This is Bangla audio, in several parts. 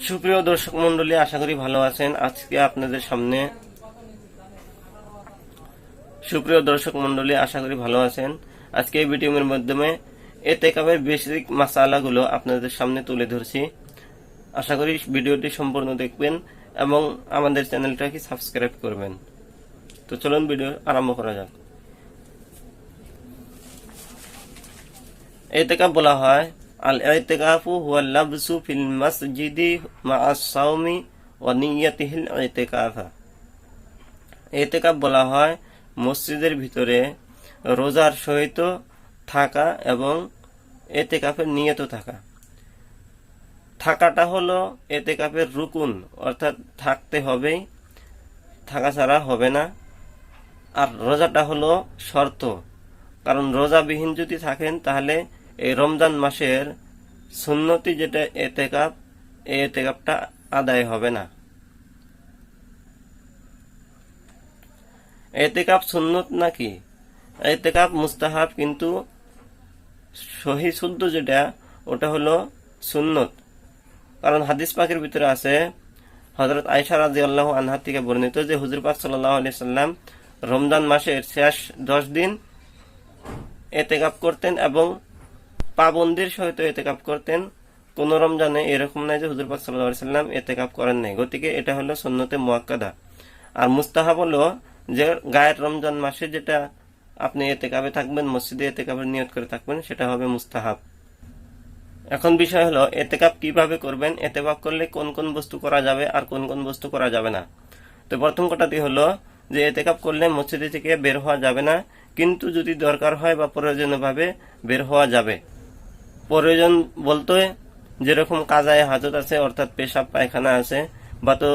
সুপ্রিয় দর্শক মন্ডলী, আশা করি ভালো আছেন। আজকে আপনাদের সামনে আজকে এই ভিডিওর মাধ্যমে ইতিকাফের বেসিক মাসালাগুলো আপনাদের সামনে তুলে ধরছি। আশা করি ভিডিওটি সম্পূর্ণ দেখবেন এবং আমাদের চ্যানেলটাকে সাবস্ক্রাইব করবেন। তো চলুন ভিডিও আরম্ভ করা যাক। ইতিকাফ বলা হয় আল-ইতিকাফু হুয়া লাবসু ফিল মাসজিদি মা'আস সাওমি ওয়া নিয়্যাতিহিল ইতিকাফা। ইতিকাফ বলা হয় মসজিদের ভিতরে রোজার সহিত থাকা এবং ইতিকাফের নিয়ত থাকা। থাকাটা হলো ইতিকাফের রুকুন, অর্থাৎ থাকতে হবেই, থাকা ছাড়া হবে না। আর রোজাটা হলো শর্ত, কারণ রোজাবিহীন যদি থাকেন তাহলে এই রমজান মাসের সুন্নতি যেটা ইতিকাফ, এই ইতিকাফটা আদায় হবে না। ইতিকাফ সুন্নত নাকি? ইতিকাফ মুস্তাহাব, কিন্তু সহি শুদ্ধ যেটা ওটা হলো সুন্নত। কারণ হাদিস পাকের ভিতরে আছে, হযরত আয়েশা রাদিয়াল্লাহু আনহা থেকে বর্ণিত যে হুজুর পাক সাল্লাল্লাহু আলাইহি সাল্লাম রমজান মাসের শেষ 10 দিন ইতিকাফ করতেন এবং পাবন্দির সহিত ইতিকাফ করতেন। কোন রমজানে এরকম নাই যে হুজুর পাক সাল্লাল্লাহু আলাইহি সাল্লাম ইতিকাফ করেন নাই। গতিকে এটা হলো সুন্নতে মুআক্কাদা। আর মুস্তাহাব হলো যে গায়ের রমজান মাসে যেটা আপনি ইতিকাফে থাকবেন, মসজিদে ইতিকাফের নিয়ত করে থাকবেন, সেটা হবে মুস্তাহাব। এখন বিষয় হলো ইতিকাফ কিভাবে করবেন, ইতিকাফ করলে কোন কোন বস্তু করা যাবে আর কোন কোন বস্তু করা যাবে না। তো প্রথম কথাটি হলো যে ইতিকাফ করলে মসজিদ থেকে বের হওয়া যাবে না, কিন্তু যদি দরকার হয় বা প্রয়োজনীয়ভাবে বের হওয়া যাবে। প্রয়োজন বলতে যেরকম কাজায়ে হাজত আছে, অর্থাৎ পেশাব পায়খানা আছে, বা তো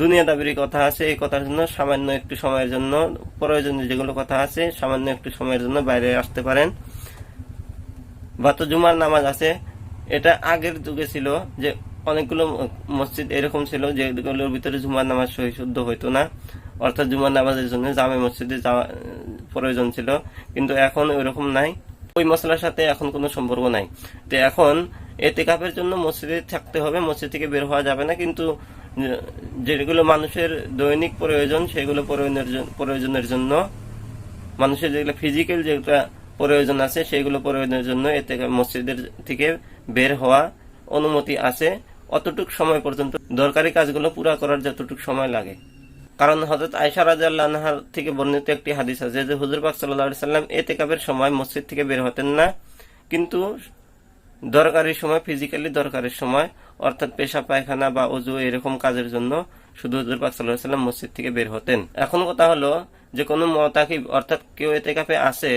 দুনিয়াদাবির কথা আছে, এই কথার জন্য সামান্য একটু সময়ের জন্য, প্রয়োজনীয় যেগুলো কথা আছে সামান্য একটু সময়ের জন্য বাইরে আসতে পারেন। বা তো জুমার নামাজ আছে, এটা আগের যুগে ছিল যে অনেকগুলো মসজিদ এরকম ছিল যেগুলোর ভিতরে জুমার নামাজ সহি শুদ্ধ হইতো না, অর্থাৎ জুমার নামাজের জন্য জামে মসজিদে যাওয়া প্রয়োজন ছিল, কিন্তু এখন ওইরকম নাই। ওই মশলার সাথে এখন কোনো সম্পর্ক নাই। তো এখন ইতিকাফের জন্য মসজিদে থাকতে হবে, মসজিদ থেকে বের হওয়া যাবে না, কিন্তু যেগুলো মানুষের দৈনিক প্রয়োজন সেগুলো প্রয়োজনের জন্য, মানুষের যেগুলো ফিজিক্যাল যেগুলো প্রয়োজন আছে সেগুলো প্রয়োজনের জন্য এতে মসজিদের থেকে বের হওয়া অনুমতি আছে, অতটুক সময় পর্যন্ত দরকারি কাজগুলো পুরা করার যতটুক সময় লাগে। কারণ হযরত আয়েশা রাদিয়াল্লাহু আনহা থেকে বর্ণিত একটি হাদিস আছে যে হুজুর পাক সাল্লাল্লাহু আলাইহি সাল্লাম ইতিকাফের সময় মসজিদ থেকে বের হতেন না, কিন্তু দরকারি সময়, ফিজিক্যালি দরকারের সময়, অর্থাৎ পেশাব পায়খানা বা ওযু এরকম কাজের জন্য শুধু হুজুর পাক সাল্লাল্লাহু আলাইহি সাল্লাম মসজিদ থেকে বের হতেন। এখন কথা হলো যে কোনো মুতাকিব, অর্থাৎ কেউ ইতিকাফে আছে,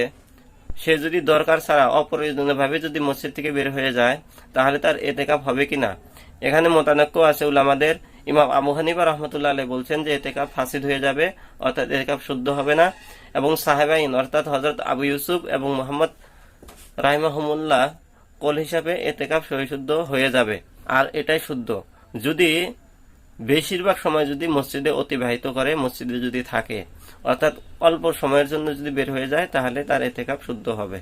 সে যদি দরকার ছাড়া অপ্রয়োজনীয়ভাবে যদি মসজিদ থেকে বের হয়ে যায় তাহলে তার ইতিকাফ হবে কিনা, এখানে মতানক্য আছে উলামাদের। ইমাম আবু হানিফা রাহমাতুল্লাহ আলাইহি বলছেন যে ইতিকাফ ফাসিদ হয়ে যাবে, অর্থাৎ ইতিকাফ শুদ্ধ হবে না। এবং সাহাবাইন অর্থাৎ হযরত আবু ইউসুফ এবং মুহাম্মদ রাহিমাহুমুল্লাহ কল হিসাবে ইতিকাফ সহি শুদ্ধ হয়ে যাবে। আর এটাই শুদ্ধ যদি বেশিরভাগ সময় যদি মসজিদে অতিবাহিত করে, মসজিদে যদি থাকে, অর্থাৎ অল্প সময়ের জন্য যদি বের হয়ে যায় তাহলে তার ইতিকাফ শুদ্ধ হবে।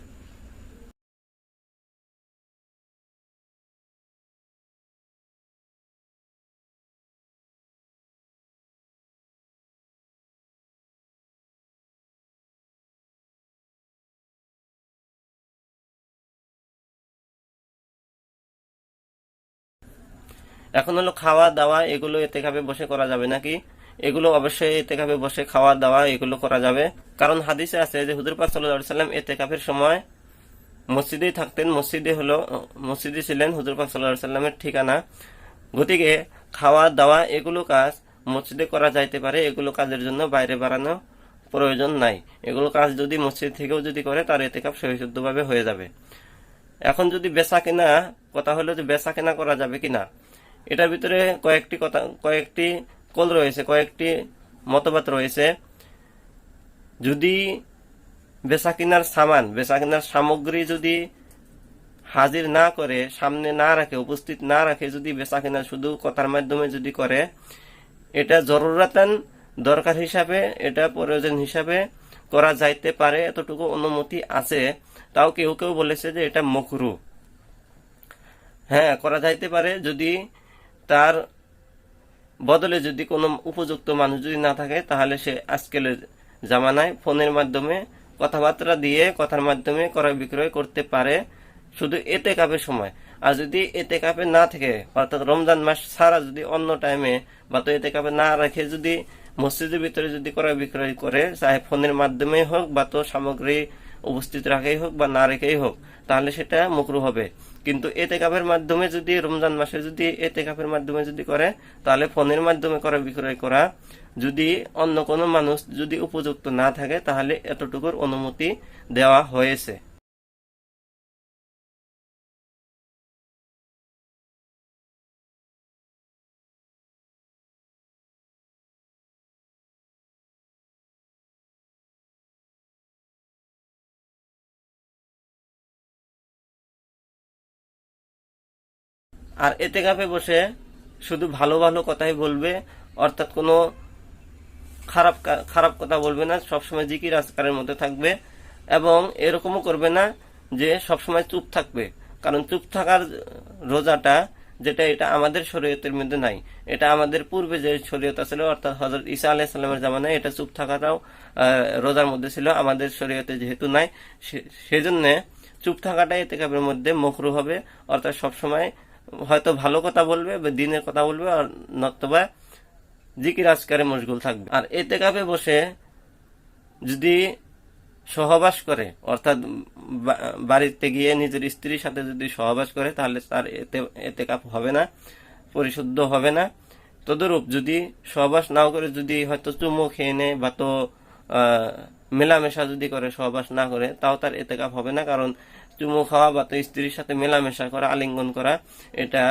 এখন হলো খাওয়া দাওয়া, এগুলো ইতিকাফে বসে করা যাবে নাকি? এগুলো অবশ্যই ইতিকাফে বসে খাওয়া দাওয়া এগুলো করা যাবে। কারণ হাদিসে আছে যে হুজুর পাক সাল্লাল্লাহু আলাইহি সাল্লাম ইতিকাফের সময় মসজিদেই থাকতেন, মসজিদে ছিলেন হুজুর পাক সাল্লাল্লাহু আলাইহি সাল্লামের ঠিকানা। গতিকে খাওয়া দাওয়া এগুলো কাজ মসজিদে করা যাইতে পারে, এগুলো কাজের জন্য বাইরে বাড়ানো প্রয়োজন নাই। এগুলো কাজ যদি মসজিদ থেকেও যদি করে তার ইতিকাফ সহিশুদ্ধভাবে হয়ে যাবে। এখন যদি বেচা কেনা, কথা হলো যে বেচা কেনা করা যাবে কিনা, এটার ভিতরে কয়েকটি কল রয়েছে, কয়েকটি মতবাদ রয়েছে। যদি বেচা কেনার সামগ্রী যদি হাজির না করে, সামনে না রাখে, উপস্থিত না রাখে, যদি বেচা কেনা শুধু কথার মাধ্যমে যদি করে, এটা জরুরাতান দরকার হিসাবে, এটা প্রয়োজন হিসাবে করা যাইতে পারে, এতটুকু অনুমতি আছে। তাও কেউ কেউ বলেছে যে এটা মাকরুহ। হ্যাঁ, করা যাইতে পারে যদি তার বদলে যদি কোনো উপযুক্ত মানুষ যদি না থাকে, তাহলে সে আজকের জামানায় ফোনের মাধ্যমে কথাবার্তা দিয়ে কথার মাধ্যমে ক্রয় বিক্রয় করতে পারে শুধু এতেকাফের সময়। আর যদি এতেকাফে না থাকে, অর্থাৎ রমজান মাস ছাড়া যদি অন্য টাইমে বা তো এতেকাফে না রেখে যদি মসজিদের ভিতরে যদি ক্রয় বিক্রয় করে, চাহে ফোনের মাধ্যমে হোক বা তো সামগ্রী উপস্থিত রাখাই হোক বা না রেখেই হোক, তাহলে সেটা মাকরুহ হবে। কিন্তু এতেকাফের মাধ্যমে যদি রমজান মাসে যদি এতেকাফের মাধ্যমে যদি করে, তাহলে ফোনের মাধ্যমে ক্রয় বিক্রয় করা, যদি অন্য কোনো মানুষ যদি উপযুক্ত না থাকে, তাহলে এতটুকুর অনুমতি দেওয়া হয়েছে। আর এতেকাফে বসে শুধু ভালো ভালো কথাই বলবে, অর্থাৎ কোনো খারাপ খারাপ কথা বলবে না, সবসময় জিকির আজকারের মধ্যে থাকবে। এবং এরকমও করবে না যে সবসময় চুপ থাকবে, কারণ চুপ থাকার রোজাটা যেটা, এটা আমাদের শরীয়তের মধ্যে নাই। এটা আমাদের পূর্বে যে শরীয়ত ছিল, অর্থাৎ হযরত ঈসা আলাইহিস সালামের জামানায় এটা চুপ থাকাটাও রোজার মধ্যে ছিল, আমাদের শরীয়তে যেহেতু নাই, সেজন্য চুপ থাকাটাই ইতিকাফের মধ্যে মাকরুহ হবে। অর্থাৎ সবসময় হয়তো ভালো কথা বলবে বা দিনের কথা বলবে, আর নতুবা জিকির আজকারে মশগুল থাকবে। আর ইতিকাফে বসে যদি সহবাস করে, অর্থাৎ বাড়িতে গিয়ে নিজের স্ত্রীর সাথে যদি সহবাস করে, তাহলে তার ইতিকাফ হবে না, পরিশুদ্ধ হবে না। তদরূপ যদি সহবাস নাও করে, যদি হয়তো চুমু খেয়ে নেয় বা তো মেলামেশা যদি করে, সহবাস না করে, তাও তার ইতিকাফ হবে না। কারণ চুমু খাওয়া বা তো স্ত্রীর সাথে মেলামেশা করা, আলিঙ্গন করা, এটা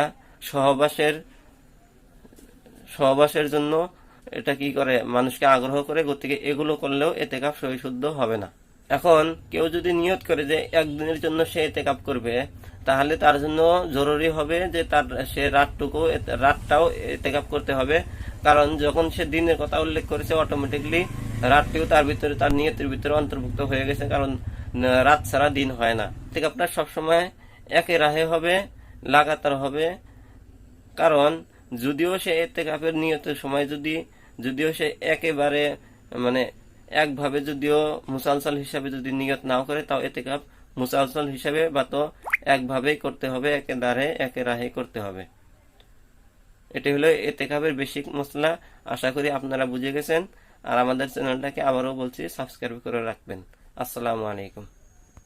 সহবাসের জন্য এটা কি করে, মানুষকে আগ্রহ করে, গতিকে এগুলো করলেও ইতিকাফ সহিশুদ্ধ হবে না। এখন কেউ যদি নিয়ত করে যে একদিনের জন্য সে ইতিকাফ করবে, তাহলে তার জন্য জরুরি হবে যে সে রাতটাও ইতিকাফ করতে হবে। কারণ যখন সে দিনের কথা উল্লেখ করেছে, অটোমেটিকলি রাতটিও তার ভিতরে, তার নিয়তের ভিতরে অন্তর্ভুক্ত হয়ে গেছে। কারণ রাত ছাড়া দিন হয় না। ইতিকাফটা সবসময় একে রাহে হবে, লাগাতার হবে। কারণ যদিও সে ইতিকাফের নিয়তের সময় যদিও সে একেবারে মানে একভাবে যদিও মুসালসাল হিসাবে যদি নিয়ত নাও করে, তাও ইতিকাফ মুসালসাল হিসাবে বা তো একভাবেই করতে হবে, একে রাহে করতে হবে। এটি হলো ইতিকাফের বেসিক মশলা। আশা করি আপনারা বুঝে গেছেন। আর আমাদের চ্যানেলটাকে আবারও বলছি, সাবস্ক্রাইব করে রাখবেন। আসসালামু আলাইকুম।